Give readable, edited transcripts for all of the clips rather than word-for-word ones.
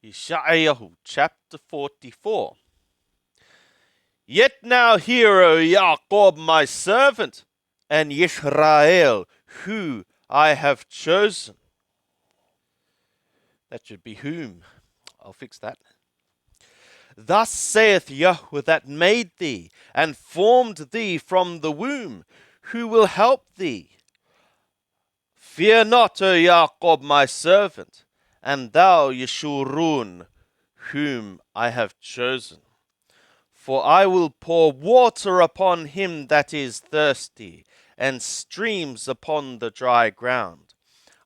Yeshayahu chapter 44. Yet now hear, O Jacob, my servant, and Yisrael, who I have chosen. That should be whom. I'll fix that. Thus saith Yahweh that made thee, and formed thee from the womb, who will help thee. Fear not, O Jacob, my servant, and thou Yeshurun, whom I have chosen. For I will pour water upon him that is thirsty, and streams upon the dry ground.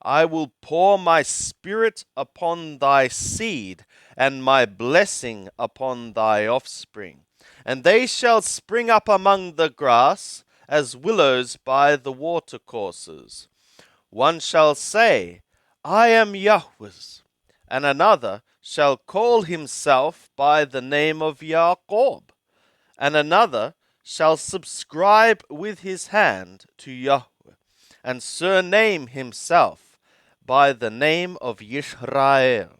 I will pour my spirit upon thy seed, and my blessing upon thy offspring. And they shall spring up among the grass, as willows by the watercourses. One shall say, I am Yahweh's, and another shall call himself by the name of Jacob, and another shall subscribe with his hand to Yahweh, and surname himself by the name of Yisrael.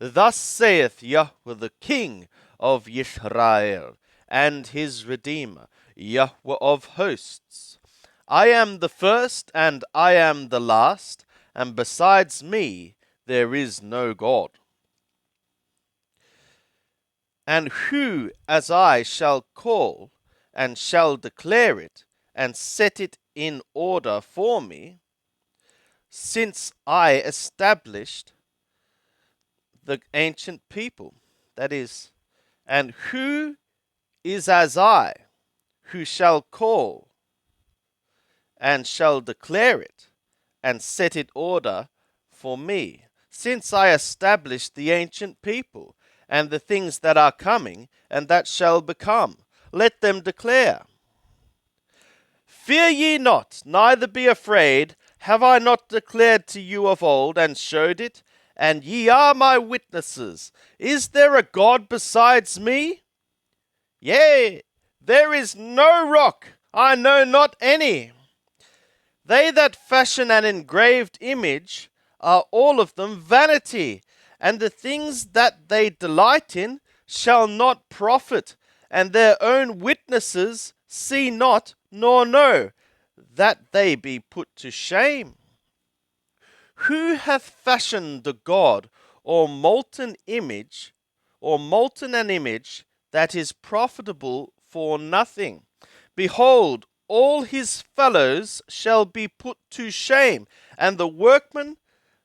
Thus saith Yahweh the King of Yisrael, and his Redeemer, Yahweh of hosts. I am the first, and I am the last, and besides me there is no God. And who as I shall call, and shall declare it, and set it in order for me, since I established the ancient people. That is, and who is as I, who shall call, and shall declare it, and set it order for me, since I established the ancient people, and the things that are coming, and that shall become. Let them declare. Fear ye not, neither be afraid. Have I not declared to you of old, and showed it? And ye are my witnesses. Is there a God besides me? Yea, there is no rock, I know not any. They that fashion an engraved image are all of them vanity, and the things that they delight in shall not profit, and their own witnesses see not nor know, that they be put to shame. Who hath fashioned the God, or molten an image that is profitable for nothing? Behold, all his fellows shall be put to shame, and the workmen,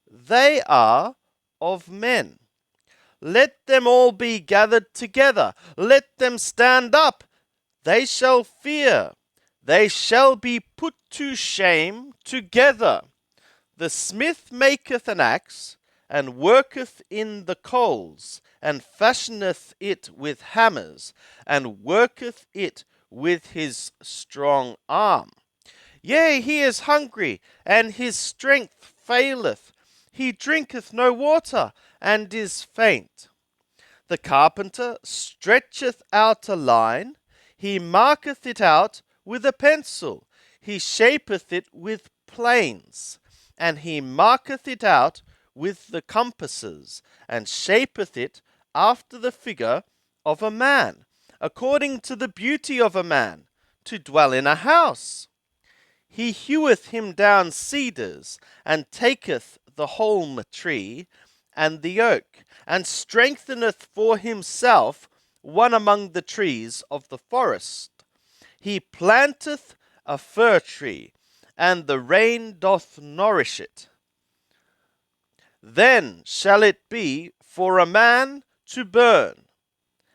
they are of men. Let them all be gathered together, let them stand up, they shall fear, they shall be put to shame together. The smith maketh an axe, and worketh in the coals, and fashioneth it with hammers, and worketh it with his strong arm. Yea, he is hungry, and his strength faileth. He drinketh no water, and is faint. The carpenter stretcheth out a line, he marketh it out with a pencil, he shapeth it with planes, and he marketh it out with the compasses, and shapeth it after the figure of a man, according to the beauty of a man, to dwell in a house. He heweth him down cedars, and taketh the holm tree, and the oak, and strengtheneth for himself one among the trees of the forest. He planteth a fir tree, and the rain doth nourish it. Then shall it be for a man to burn,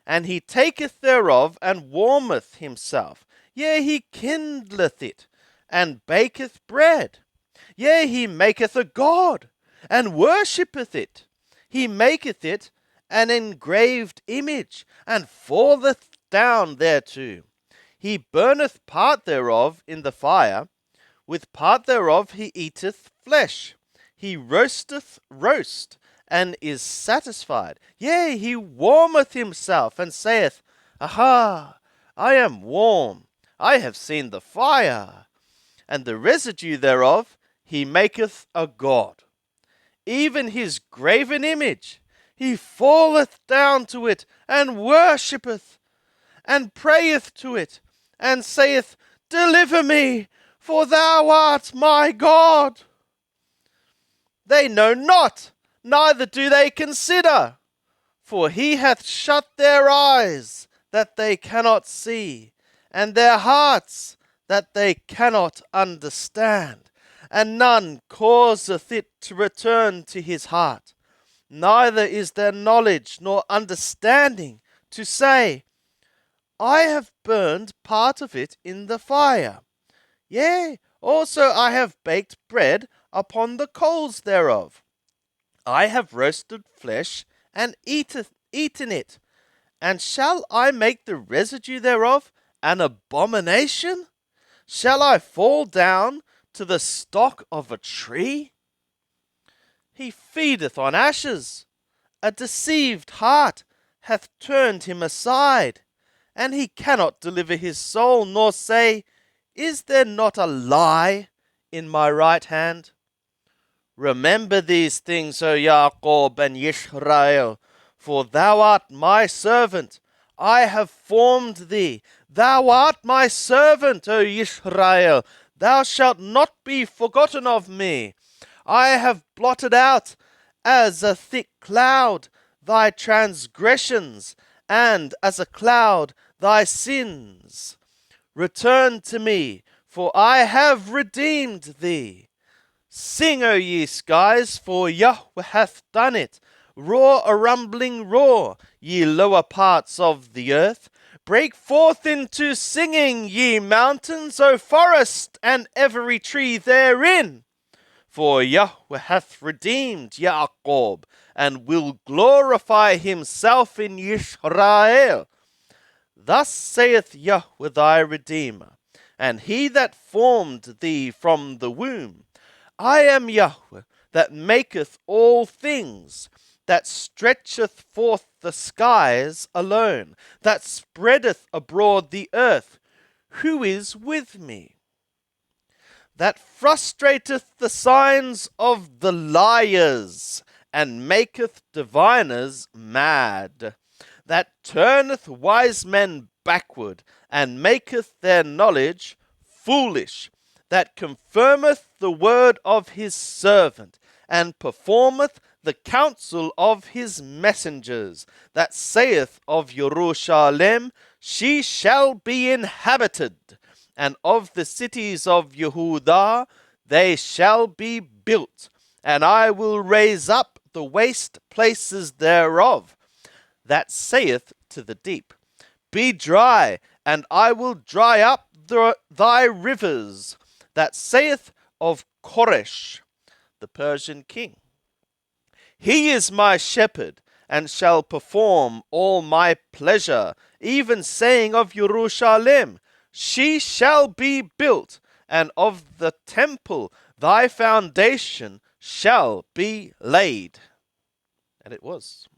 and he taketh thereof, and warmeth himself. Yea, he kindleth it, and baketh bread. Yea, he maketh a god, and worshippeth it. He maketh it an engraved image, and falleth down thereto. He burneth part thereof in the fire, with part thereof he eateth flesh. He roasteth roast, and is satisfied. Yea, he warmeth himself, and saith, Aha, I am warm, I have seen the fire. And the residue thereof he maketh a god, even his graven image. he falleth down to it, and worshippeth, and prayeth to it, and saith, Deliver me, for thou art my God. They know not, neither do they consider, for he hath shut their eyes, that they cannot see, and their hearts, that they cannot understand. And none causeth it to return to his heart, neither is there knowledge nor understanding to say, I have burned part of it in the fire. Yea, also I have baked bread upon the coals thereof. I have roasted flesh and eaten it. And shall I make the residue thereof an abomination? Shall I fall down to the stock of a tree? He feedeth on ashes. A deceived heart hath turned him aside, and he cannot deliver his soul, nor say, Is there not a lie in my right hand? Remember these things, O Jacob and Yisrael, for thou art my servant. I have formed thee. Thou art my servant, O Yisrael. Thou shalt not be forgotten of me. I have blotted out as a thick cloud thy transgressions, and as a cloud thy sins. Return to me, for I have redeemed thee. Sing, O ye skies, for Yahweh hath done it. Roar a rumbling roar, ye lower parts of the earth. Break forth into singing, ye mountains, O forest, and every tree therein. For Yahweh hath redeemed Yaakov, and will glorify himself in Yisrael. Thus saith Yahweh thy Redeemer, and he that formed thee from the womb. I am Yahweh, that maketh all things, that stretcheth forth the skies alone, that spreadeth abroad the earth. Who is with me? That frustrateth the signs of the liars, and maketh diviners mad, that turneth wise men backward, and maketh their knowledge foolish, that confirmeth the word of his servant, and performeth the counsel of his messengers, that saith of Jerusalem, She shall be inhabited, and of the cities of Yehudah, they shall be built, and I will raise up the waste places thereof, that saith to the deep, Be dry, and I will dry up thy rivers, that saith of Koresh, the Persian king. He is my shepherd, and shall perform all my pleasure, even saying of Jerusalem, She shall be built, and of the temple thy foundation shall be laid. And it was.